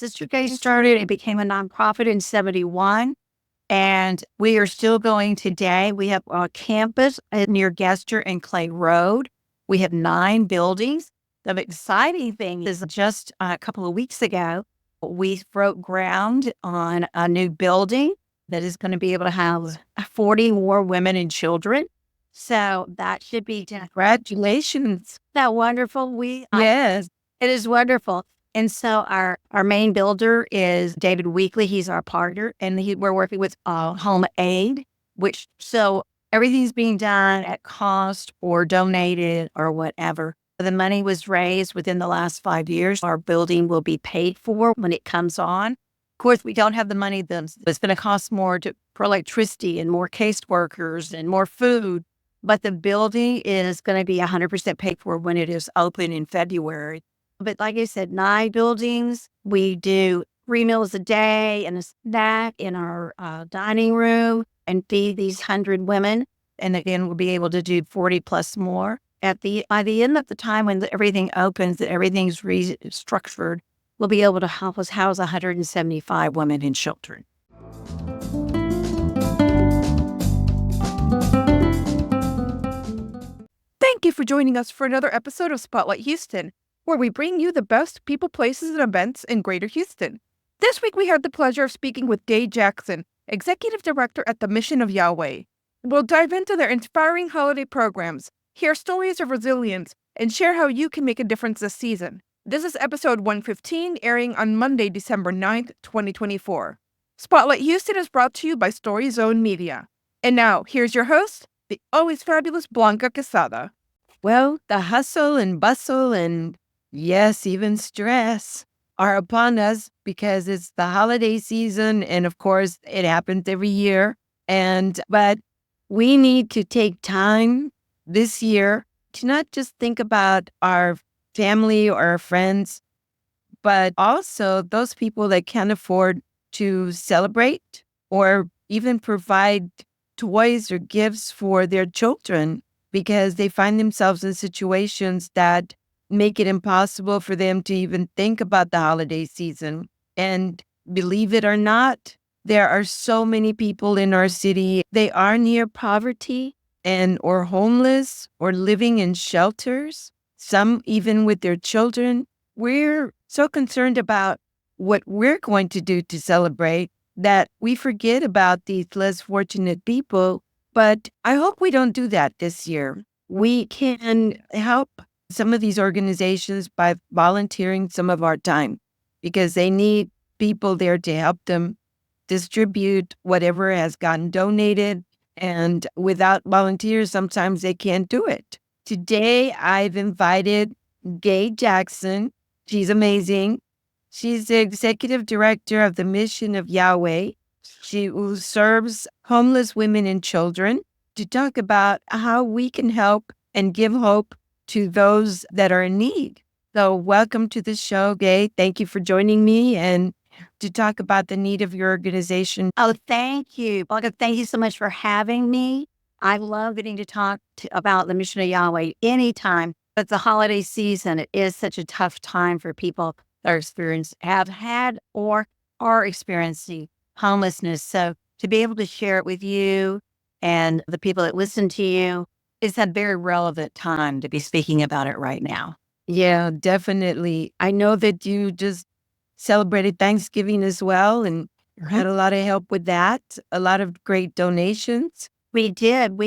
Sister Gaye started. It became a nonprofit in 71. And we are still going today. We have a campus near Gester and Clay Road. We have 9 buildings. The exciting thing is just a couple of weeks ago, we broke ground on a new building that is going to be able to house 40 more women and children. So that should be Congratulations. Isn't that wonderful? Yes. It is wonderful. And so our main builder is David Weekly. He's our partner, and we're working with Home Aid, so everything's being done at cost or donated or whatever. The money was raised within the last 5 years. Our building will be paid for when it comes on. Of course, we don't have the money. It's going to cost more for electricity and more caseworkers and more food. But the building is going to be 100% paid for when it is open in February. But like I said, 9 buildings. We do 3 meals a day and a snack in our dining room and feed these 100 women. And again, we'll be able to do 40 plus more. By the end of the time when everything opens, that everything's restructured, we'll be able to help us house 175 women and children. Thank you for joining us for another episode of Spotlight Houston, where we bring you the best people, places, and events in Greater Houston. This week we had the pleasure of speaking with Gaye Jackson, Executive Director at the Mission of Yahweh. We'll dive into their inspiring holiday programs, hear stories of resilience, and share how you can make a difference this season. This is episode 115, airing on Monday, December 9th, 2024. Spotlight Houston is brought to you by Story Zone Media. And now, here's your host, the always fabulous Blanca Quezada. Well, the hustle and bustle and, yes, even stress are upon us because it's the holiday season, and of course, it happens every year. But we need to take time this year to not just think about our family or our friends, but also those people that can't afford to celebrate or even provide toys or gifts for their children because they find themselves in situations that make it impossible for them to even think about the holiday season. And believe it or not, there are so many people in our city, they are near poverty or homeless or living in shelters, some even with their children. We're so concerned about what we're going to do to celebrate that we forget about these less fortunate people. But I hope we don't do that this year. We can help some of these organizations by volunteering some of our time because they need people there to help them distribute whatever has gotten donated. And without volunteers, sometimes they can't do it. Today, I've invited Gaye Jackson. She's amazing. She's the executive director of the Mission of Yahweh. She serves homeless women and children to talk about how we can help and give hope to those that are in need. So welcome to the show, Gaye. Thank you for joining me and to talk about the need of your organization. Oh, thank you. Blanca, thank you so much for having me. I love getting to talk about the Mission of Yahweh anytime. But the holiday season, it is such a tough time for people that have had or are experiencing homelessness. So to be able to share it with you and the people that listen to you, it's a very relevant time to be speaking about it right now. Yeah, definitely. I know that you just celebrated Thanksgiving as well and had a lot of help with that, a lot of great donations. We did.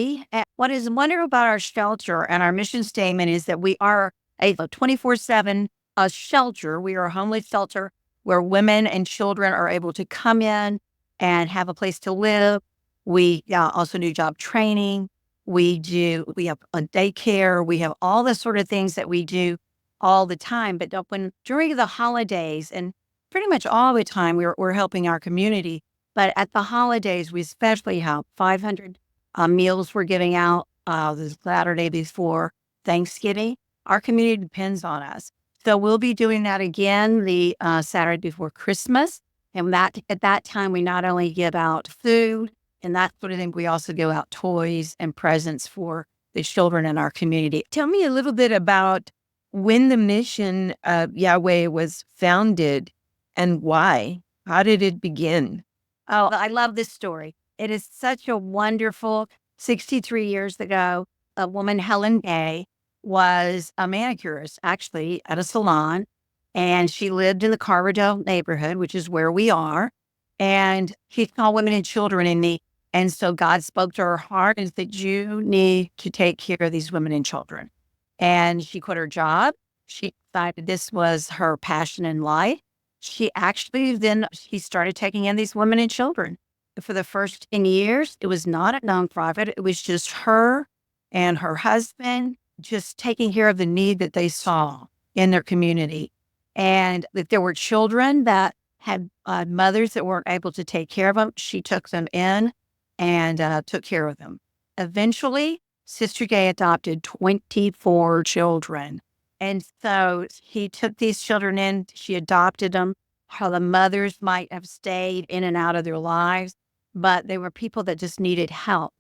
What is wonderful about our shelter and our mission statement is that we are a 24/7 shelter. We are a homeless shelter where women and children are able to come in and have a place to live. We also do job training. We have a daycare. We have all the sort of things that we do all the time. But during the holidays and pretty much all the time, we're helping our community. But at the holidays, we especially help. 500 meals we're giving out the Saturday before Thanksgiving. Our community depends on us. So we'll be doing that again the Saturday before Christmas. And at that time, we not only give out food and that sort of thing, we also give out toys and presents for the children in our community. Tell me a little bit about when the Mission of Yahweh was founded and why? How did it begin? Oh, I love this story. It is such a wonderful 63 years ago, a woman, Helen Gaye, was a manicurist actually at a salon. And she lived in the Carverdale neighborhood, which is where we are. And she saw women and children in need. And so God spoke to her heart and said, you need to take care of these women and children. And she quit her job. She decided this was her passion in life. She started taking in these women and children. For the first 10 years, it was not a nonprofit. It was just her and her husband just taking care of the need that they saw in their community. And if there were children that had mothers that weren't able to take care of them, she took them in and took care of them. Eventually, Sister Gaye adopted 24 children. And so he took these children in, she adopted them. How the mothers might have stayed in and out of their lives, but they were people that just needed help.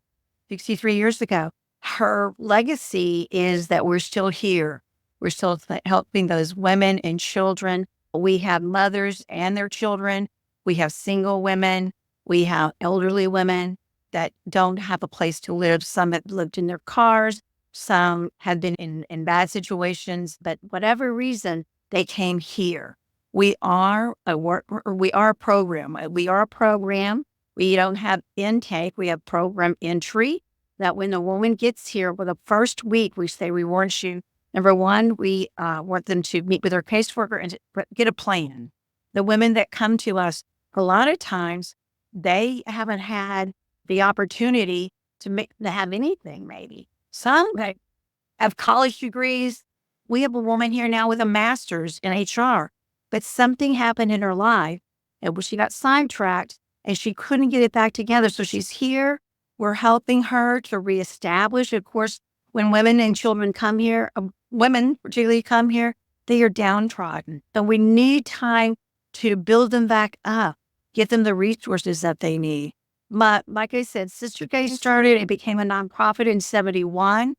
63 years ago, her legacy is that we're still here. We're still helping those women and children. We have mothers and their children. We have single women. We have elderly women that don't have a place to live. Some have lived in their cars. Some have been in bad situations, but whatever reason, they came here. We are a program. We are a program. We don't have intake. We have program entry that when the woman gets here for the first week, we say we warrant you. Number one, we want them to meet with their caseworker and get a plan. The women that come to us, a lot of times, they haven't had the opportunity to have anything, maybe. Some have college degrees. We have a woman here now with a master's in HR, but something happened in her life and she got sidetracked and she couldn't get it back together. So she's here. We're helping her to reestablish. Of course, when women and children come here, women particularly come here, they are downtrodden. So we need time to build them back up, get them the resources that they need. But like I said, Sister Gaye started, it became a nonprofit in 71.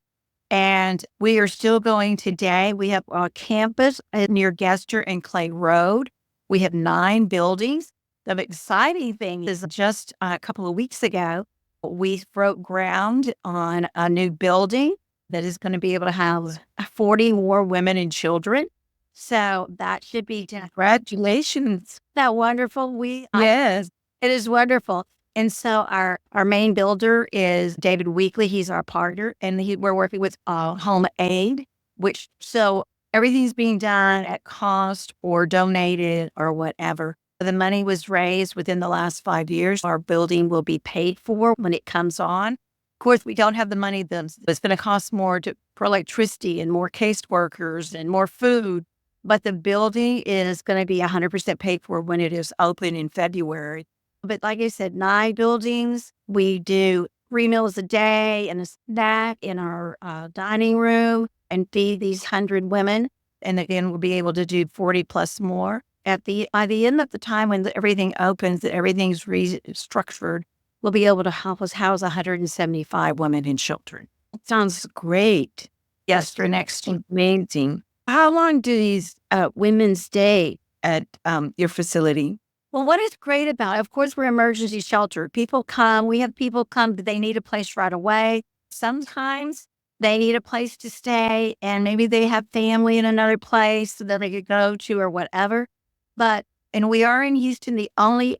And we are still going today. We have a campus near Gester and Clay Road. We have 9 buildings. The exciting thing is just a couple of weeks ago, we broke ground on a new building that is going to be able to have 40 more women and children. So that should be done. Congratulations. Isn't that wonderful? Yes. It is wonderful. And so our main builder is David Weekly. He's our partner, and we're working with Home Aid, so everything's being done at cost or donated or whatever. The money was raised within the last 5 years. Our building will be paid for when it comes on. Of course, we don't have the money. It's going to cost more for electricity and more caseworkers and more food. But the building is going to be 100% paid for when it is open in February. But like I said, 9 buildings. We do 3 meals a day and a snack in our dining room and feed these 100 women. And again, we'll be able to do 40 plus more. By the end of the time when everything opens, that everything's restructured, we'll be able to help us house 175 women and children. That sounds great. Yes, for next year. Amazing. How long do these women stay at your facility? Well, what is great about it, of course, we're emergency shelter. We have people come, but they need a place right away. Sometimes they need a place to stay and maybe they have family in another place that they could go to or whatever. And we are in Houston,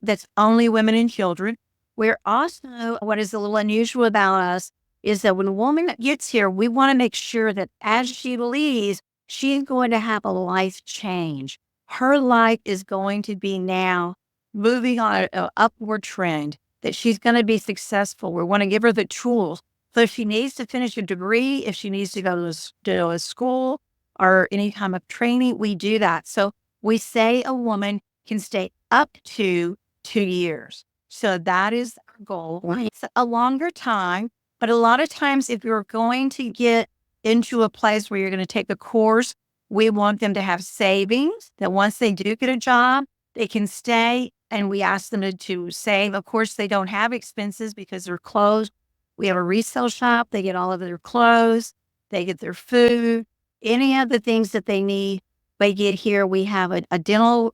that's only women and children. We're also, what is a little unusual about us is that when a woman gets here, we want to make sure that as she leaves, she's going to have a life change. Her life is going to be now moving on an upward trend, that she's going to be successful. We want to give her the tools. So if she needs to finish a degree, if she needs to go to a school or any kind of training, we do that. So we say a woman can stay up to 2 years. So that is our goal. It's a longer time, but a lot of times if you're going to get into a place where you're going to take a course, we want them to have savings, that once they do get a job, they can stay, and we ask them to save. Of course, they don't have expenses because they're closed. We have a resale shop. They get all of their clothes. They get their food, any of the things that they need. They get here. We have a dental.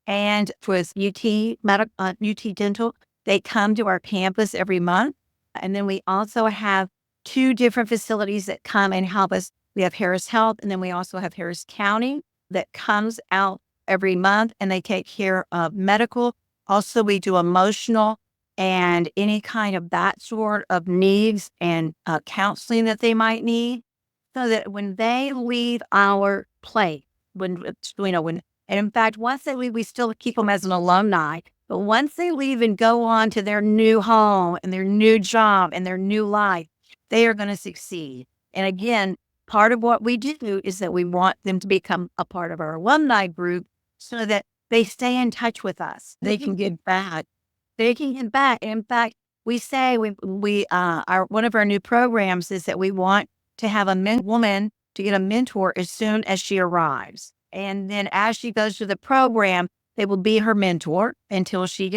and with UT Dental. They come to our campus every month. And then we also have 2 different facilities that come and help us. We have Harris Health, and then we also have Harris County that comes out every month, and they take care of medical. Also, we do emotional and any kind of that sort of needs and counseling that they might need, so that when they leave our place, and in fact, once they leave, we still keep them as an alumni. But once they leave and go on to their new home and their new job and their new life, they are going to succeed. And again, part of what we do is that we want them to become a part of our alumni group so that they stay in touch with us. They can get back. They can get back. And in fact, we say one of our new programs is that we want to have a woman to get a mentor as soon as she arrives. And then as she goes through the program, they will be her mentor until she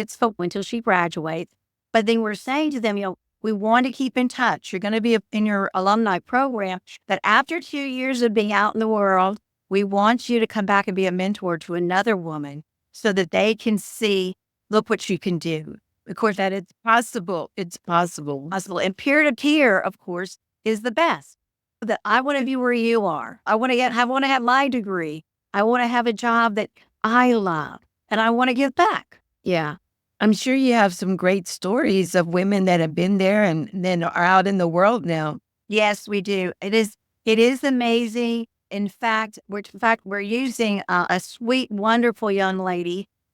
graduates. But then we're saying to them, we want to keep in touch. You're going to be in your alumni program, that after 2 years of being out in the world, we want you to come back and be a mentor to another woman so that they can see, look what you can do. Of course, that it's possible. It's possible. And peer-to-peer, of course, is the best. That I want to be where you are. I want to have my degree. I want to have a job that I love, and I want to give back. Yeah. I'm sure you have some great stories of women that have been there and then are out in the world now. Yes, we do. It is amazing. In fact, we're using a sweet, wonderful young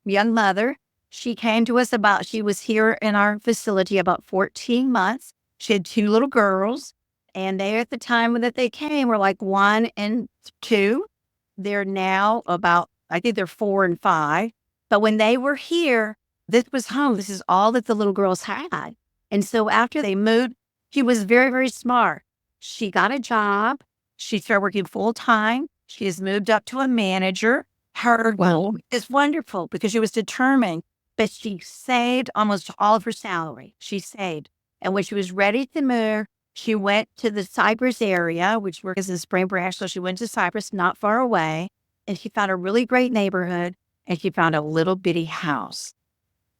mother. She came to us she was here in our facility about 14 months. She had 2 little girls, and they, at the time that they came, were like 1 and 2. They're now I think they're 4 and 5. But when they were here, this was home. This is all that the little girls had. And so after they moved, she was very, very smart. She got a job. She started working full time. She has moved up to a manager. It's wonderful because she was determined, but she saved almost all of her salary. She saved. And when she was ready to move, she went to the Cypress area, which works in Spring Branch. So she went to Cypress, not far away, and she found a really great neighborhood, and she found a little bitty house.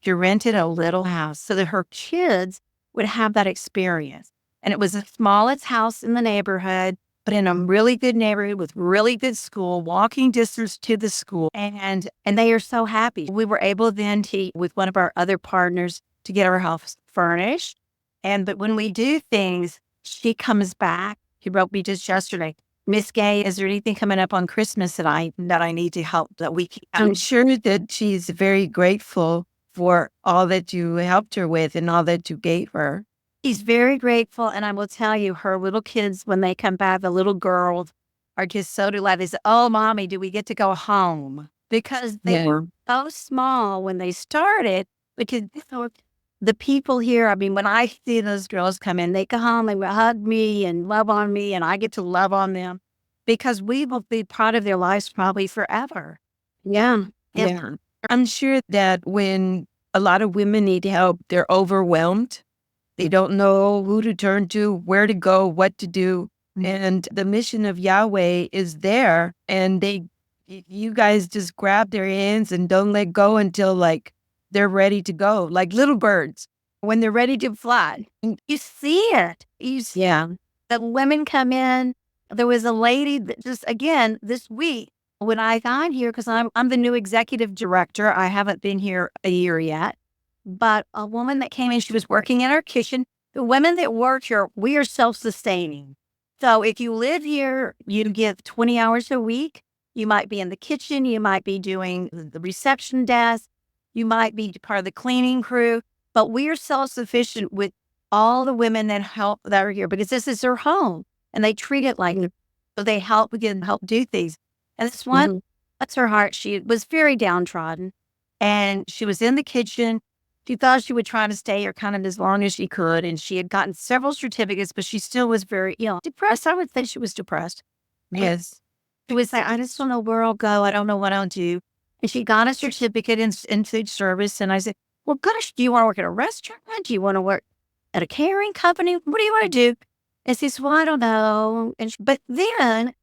She rented a little house so that her kids would have that experience. And it was the smallest house in the neighborhood, but in a really good neighborhood with really good school, walking distance to the school. And they are so happy. We were able then with one of our other partners, to get our house furnished. But when we do things, she comes back. She wrote me just yesterday, Miss Gaye, is there anything coming up on Christmas that I need to help that we can? I'm sure that she's very grateful for all that you helped her with and all that you gave her. She's very grateful. And I will tell you, her little kids, when they come back, the little girls are just so delighted. They say, oh, Mommy, do we get to go home? Because they were so small when they started. Because the people here, I mean, when I see those girls come in, they come home and hug me and love on me, and I get to love on them because we will be part of their lives probably forever. Yeah. I'm sure that when a lot of women need help, they're overwhelmed. They don't know who to turn to, where to go, what to do. And the Mission of Yahweh is there, and you guys just grab their hands and don't let go until they're ready to go, like little birds when they're ready to fly. You see it. The women come in. There was a lady that just, again, this week when I got here, because I'm the new executive director. I haven't been here a year yet. But a woman that came in, she was working in our kitchen. The women that work here, we are self-sustaining. So if you live here, you give 20 hours a week. You might be in the kitchen. You might be doing the reception desk. You might be part of the cleaning crew. But we are self-sufficient with all the women that are here because this is their home. And they treat it like, so they help do things. And this one, that's her heart. She was very downtrodden. And she was in the kitchen. She thought she would try to stay here kind of as long as she could. And she had gotten several certificates, but she still was very depressed. I would say she was depressed. Yes. She was like, I just don't know where I'll go. I don't know what I'll do. And she got a certificate in food service. And I said, well, gosh, do you want to work at a restaurant? Do you want to work at a catering company? What do you want to do? And she says, well, I don't know. But then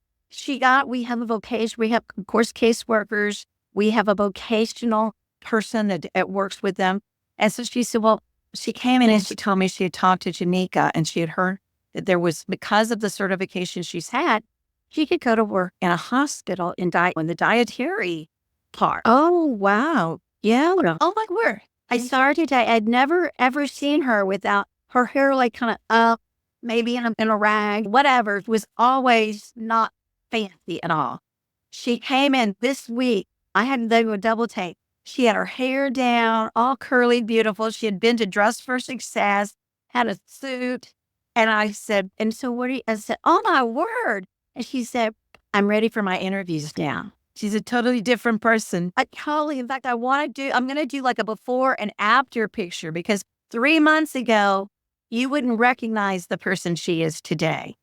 we have a vocation. We have, of course, caseworkers. We have a vocational person that works with them. And so she said, well, she came in and she told me she had talked to Janika and she had heard that there was, because of the certification she's had, she could go to work in a hospital in the dietary part. Oh, wow. Yeah. Oh my word. I saw her today. I'd never ever seen her without her hair like kind of up, maybe in a rag, whatever. It was always not fancy at all. She came in this week. I had to do a double take. She had her hair down, all curly, beautiful. She had been to Dress for Success, had a suit. And I said, and so what do you, I said, oh my word. And she said, I'm ready for my interviews now. She's a totally different person. In fact, I'm going to do like a before and after picture because 3 months ago, you wouldn't recognize the person she is today.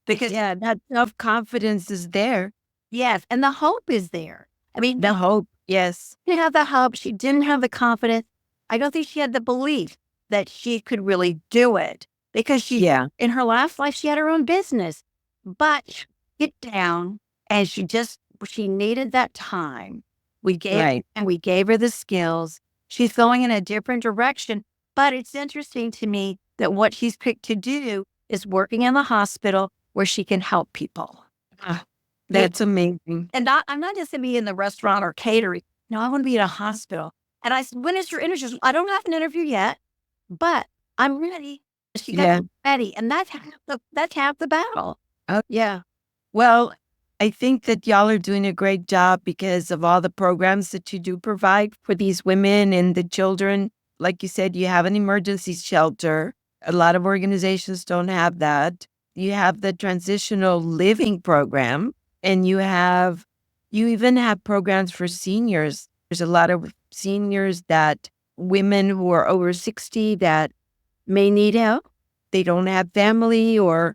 Because Yeah, that self-confidence is there. yes, and the hope is there. I mean, The hope, yes. she didn't have the hope. She didn't have the confidence. I don't think she had the belief that she could really do it because Yeah. in her last life, she had her own business, but she get down and she needed that time. We gave her the skills. She's going in a different direction, but it's interesting to me that what she's picked to do is working in the hospital where she can help people. That's amazing. And I'm not just going to be in the restaurant or catering. No, I want to be in a hospital. And I said, when is your interview? She said, I don't have an interview yet, but I'm ready. She got ready. And that's half the battle. Oh, Yeah. well, I think that y'all are doing a great job because of all the programs that you do provide for these women and the children. Like you said, you have an emergency shelter. A lot of organizations don't have that. You have the transitional living program, and you even have programs for seniors. There's a lot of seniors women who are over 60 that may need help. They don't have family or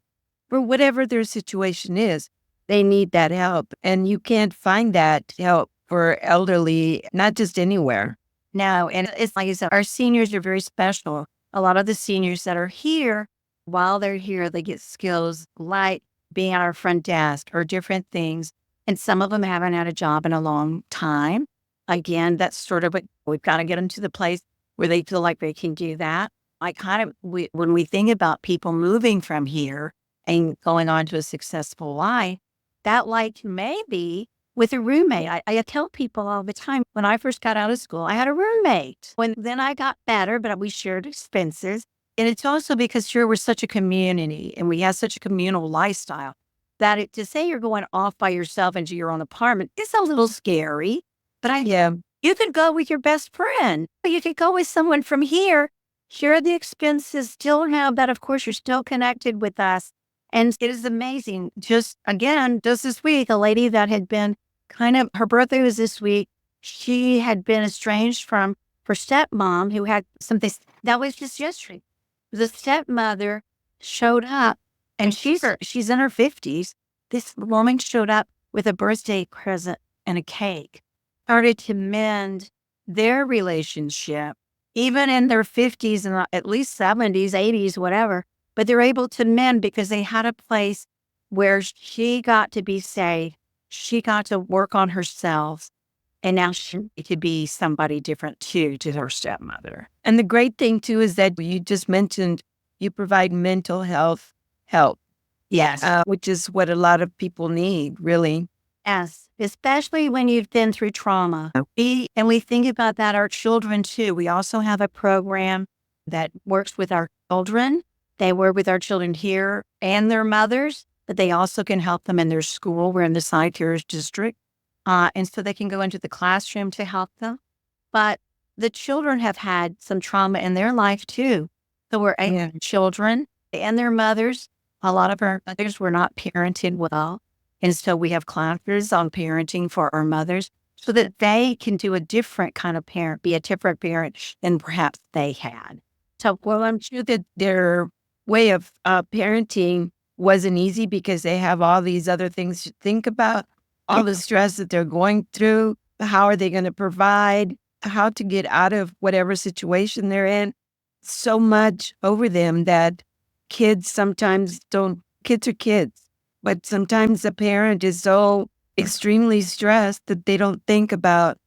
whatever their situation is. They need that help. And you can't find that help for elderly, not just anywhere. No, and it's like you said, our seniors are very special. A lot of the seniors that are here, while they're here, they get skills like being at our front desk or different things. And some of them haven't had a job in a long time. Again, that's sort of we've got to get them to the place where they feel like they can do that. When we think about people moving from here and going on to a successful life, that life may be with a roommate. I tell people all the time, when I first got out of school, I had a roommate. Then I got better, but we shared expenses. And it's also because here we're such a community and we have such a communal lifestyle that to say you're going off by yourself into your own apartment is a little scary. But you could go with your best friend. You could go with someone from here, share the expenses, still have that. Of course, you're still connected with us. And it is amazing. Just this week, a lady that had been her birthday was this week. She had been estranged from her stepmom who had something that was just yesterday. The stepmother showed up and she's in her 50s. This woman showed up with a birthday present and a cake, started to mend their relationship, even in their 50s and at least 70s, 80s, whatever. But they're able to mend because they had a place where she got to be safe. She got to work on herself. And now she could be somebody different too to her stepmother. And the great thing too is that you just mentioned you provide mental health help. Yes. Which is what a lot of people need, really. Yes, especially when you've been through trauma. And we think about that, our children too. We also have a program that works with our children. They work with our children here and their mothers, but they also can help them in their school. We're in the Side Terrace District. And so they can go into the classroom to help them. But the children have had some trauma in their life too. So we're children and their mothers. A lot of our mothers were not parented well. And so we have classes on parenting for our mothers so that they can do a different kind of parent, be a different parent than perhaps they had. So, well, I'm sure that their way of parenting wasn't easy because they have all these other things to think about, all the stress that they're going through. How are they going to provide? How to get out of whatever situation they're in? So much over them that kids sometimes don't. Kids are kids, but sometimes the parent is so extremely stressed that they don't think about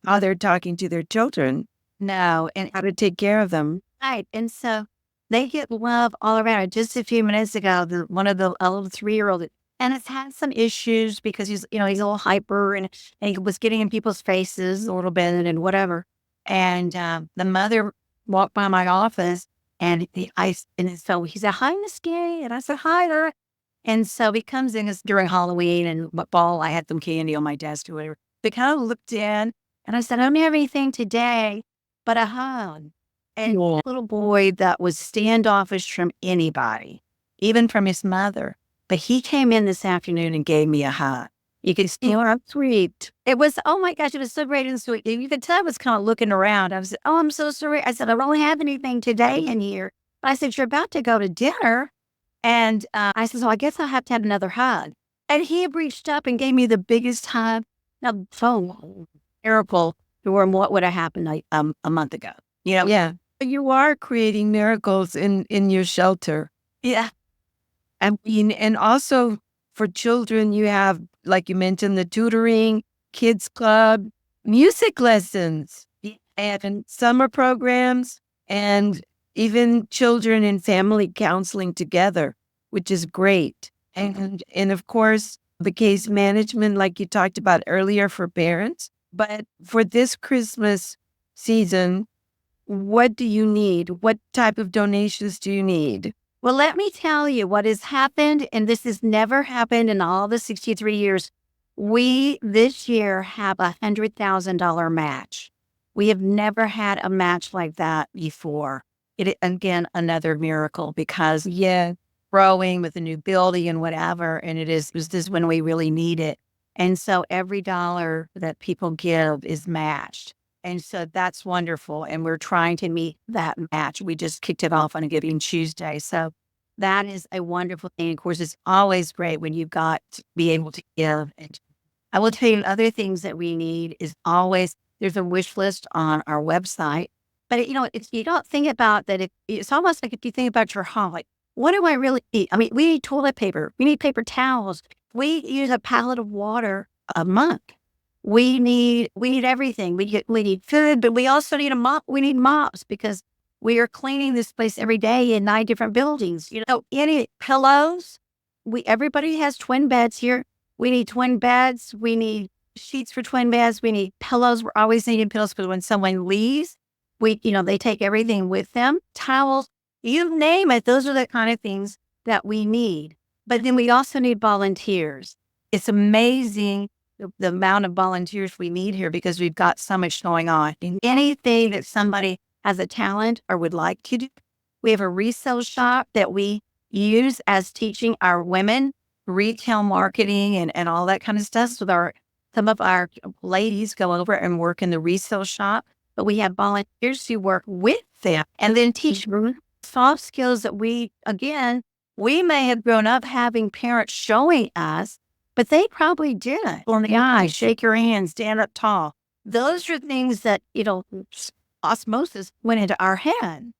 how they're talking to their children, No, and how to take care of them. right. And so they get love all around. Just a few minutes ago, one of the a little 3-year-old, and has had some issues because he's a little hyper and he was getting in people's faces a little bit and whatever. And the mother walked by my office and so he said, "Hi, Miss Gay." And I said, "Hi there." And so he comes in, it's during Halloween and what ball, I had some candy on my desk or whatever. They kind of looked in and I said, "I don't have anything today but a hug." And Yeah. little boy that was standoffish from anybody, even from his mother. But he came in this afternoon and gave me a hug. You could see how sweet. It was, oh my gosh, it was so great and sweet. You could tell I was kind of looking around. I was, "Oh, I'm so sorry." I said, "I don't have anything today in here." But I said, "You're about to go to dinner." And I said, "So I guess I'll have to have another hug." And he reached up and gave me the biggest hug. Now, so miracle from what would have happened like, a month ago. Yeah. You are creating miracles in your shelter. Yeah. I mean, and also for children, you have, like you mentioned, the tutoring, kids club, music lessons, and summer programs, and even children and family counseling together, which is great. And of course, the case management, like you talked about earlier for parents. But for this Christmas season, what do you need? What type of donations do you need? Well, let me tell you what has happened, and this has never happened in all the 63 years. We this year have $100,000 match. We have never had a match like that before. Again, another miracle because Yeah. growing with a new building and whatever, and it was this when we really need it. And so every dollar that people give is matched. And so that's wonderful. And we're trying to meet that match. We just kicked it off on a Giving Tuesday. So that is a wonderful thing. Of course, it's always great when you've got to be able to give. And I will tell you other things that we need is always there's a wish list on our website. But it's you don't think about that. It's almost like if you think about your home, like, what do I really need? I mean, we need toilet paper. We need paper towels. We use a pallet of water a month. We need everything. We need food, but we also need a mop. We need mops because we are cleaning this place every day in 9 different buildings. Any pillows. Everybody has twin beds here. We need twin beds. We need sheets for twin beds. We need pillows. We're always needing pillows because when someone leaves, they take everything with them. Towels, you name it. Those are the kind of things that we need. But then we also need volunteers. It's amazing the amount of volunteers we need here because we've got so much going on. And anything that somebody has a talent or would like to do, we have a resale shop that we use as teaching our women retail marketing and all that kind of stuff. So some of our ladies go over and work in the resale shop, but we have volunteers who work with them and then teach soft skills that we may have grown up having parents showing us, but they probably didn't. On the eye, shake your hand, stand up tall. Those are things that, osmosis went into our head,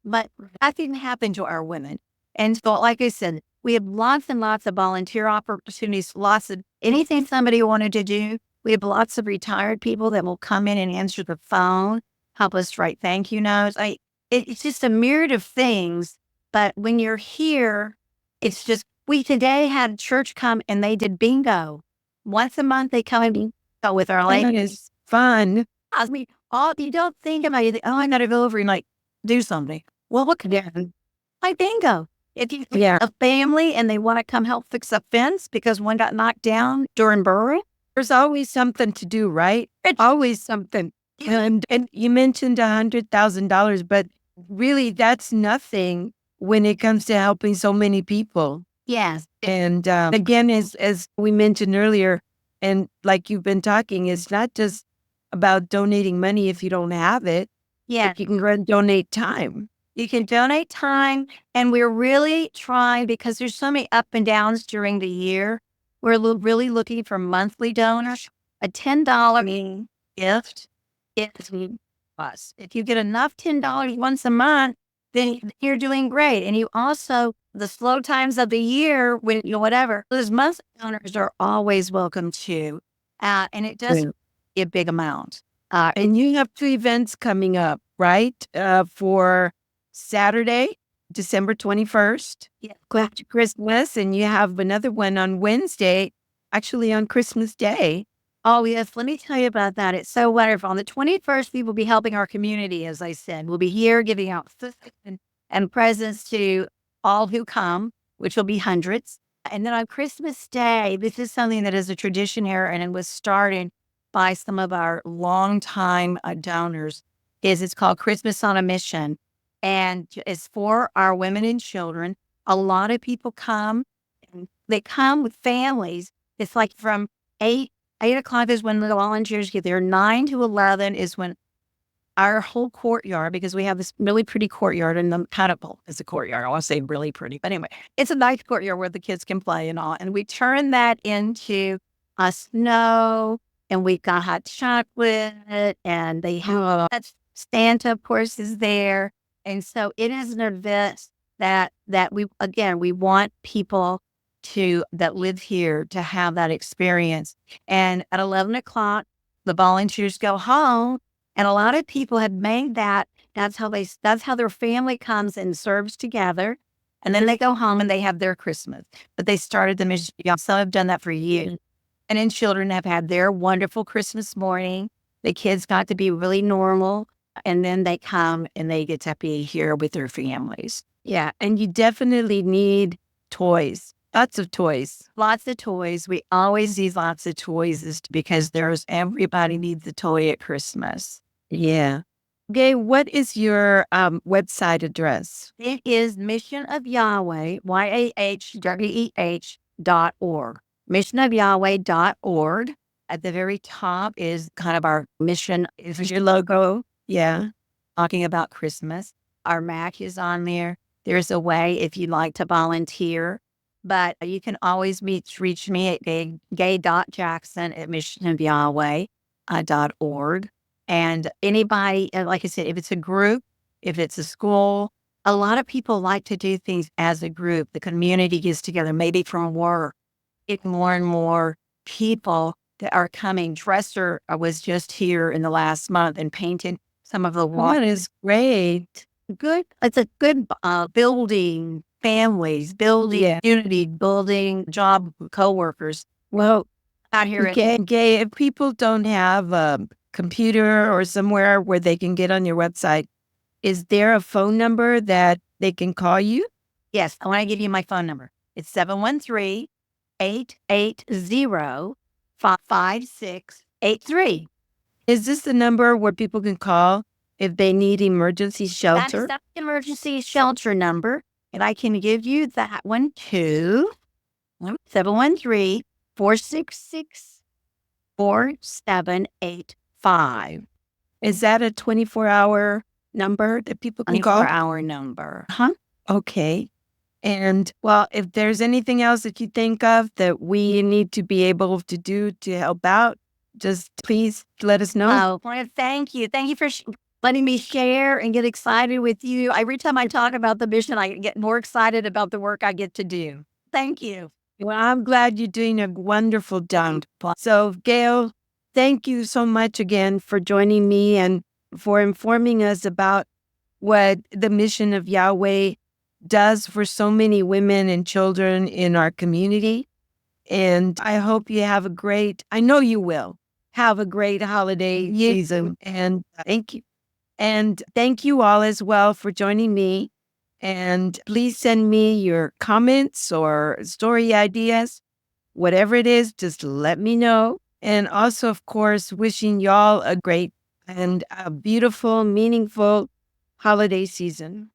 but that didn't happen to our women. And so, like I said, we have lots and lots of volunteer opportunities, lots of anything somebody wanted to do. We have lots of retired people that will come in and answer the phone, help us write thank you notes. It's just a myriad of things. But when you're here, it's just, we today had church come and they did bingo. Once a month, they come and bingo with our ladies. That is fun. I mean, you don't think about it. Oh, I got to go over and do something. Well, look again. Like bingo. If you have a family and they want to come help fix a fence because one got knocked down during burring, there's always something to do, right? It's always something. And you mentioned $100,000, but really that's nothing when it comes to helping so many people. Yes. And again, as we mentioned earlier, and like you've been talking, it's not just about donating money if you don't have it. Yeah. You can donate time. You can donate time. And we're really trying, because there's so many up and downs during the year, we're really looking for monthly donors. A $10 gift is us. If you get enough $10 once a month, then you're doing great. And you also, the slow times of the year, when whatever, those monthly donors are always welcome too. And it does be a big amount. And you have two events coming up, right? For Saturday, December 21st, Yeah, go after Christmas. Christmas, and you have another one on Wednesday, actually on Christmas Day. Oh, yes. Let me tell you about that. It's so wonderful. On the 21st, we will be helping our community, as I said. We'll be here giving out food and presents to all who come, which will be hundreds. And then on Christmas Day, this is something that is a tradition here, and it was started by some of our longtime donors. It's called Christmas on a Mission, and it's for our women and children. A lot of people come, and they come with families. It's like from 8 o'clock is when the volunteers get there. 9 to 11 is when our whole courtyard, because we have this really pretty courtyard and the catapult is a courtyard. I want to say really pretty, but anyway, it's a nice courtyard where the kids can play and all. And we turn that into a snow, and we've got hot chocolate, and they have Santa, of course, is there. And so it is an event that we want people that live here to have that experience. And at 11 o'clock, the volunteers go home. And a lot of people have made that. That's how their family comes and serves together. And then they go home and they have their Christmas. But they started the mission. Some have done that for years. And then children have had their wonderful Christmas morning. The kids got to be really normal. And then they come and they get to be here with their families. Yeah. And you definitely need toys. Lots of toys. Lots of toys. We always need lots of toys because everybody needs a toy at Christmas. Yeah. Gaye, what is your website address? It is Mission of Yahweh, YAHWEH.org. missionofyahweh.org. At the very top is kind of our mission, is your logo. Yeah. Talking about Christmas. Our MAC is on there. There's a way if you'd like to volunteer. But you can always reach me at Gaye.Jackson at missionofyahweh.org. And anybody, like I said, if it's a group, if it's a school, a lot of people like to do things as a group. The community gets together, maybe from work. It's more and more people that are coming. Dresser was just here in the last month and painted some of the walls. That is great. Good. It's a good building families, building unity, building job coworkers. Well, out here. Gaye, if people don't have a computer or somewhere where they can get on your website, is there a phone number that they can call you? Yes, I want to give you my phone number. It's 713-880-5683. Is this the number where people can call if they need emergency shelter? That's the emergency shelter number. And I can give you that one too. 713-466-4785. Is that a 24-hour number that people can call? 24-hour number. Okay. And well, if there's anything else that you think of that we need to be able to do to help out, just please let us know. I want to thank you. Thank you for letting me share and get excited with you. Every time I talk about the mission, I get more excited about the work I get to do. Thank you. Well, I'm glad you're doing a wonderful job. So, Gaye, thank you so much again for joining me and for informing us about what the Mission of Yahweh does for so many women and children in our community. And I hope you have I know you will, have a great holiday season. And thank you. And thank you all as well for joining me. And please send me your comments or story ideas. Whatever it is, just let me know. And also, of course, wishing y'all a great and a beautiful, meaningful holiday season.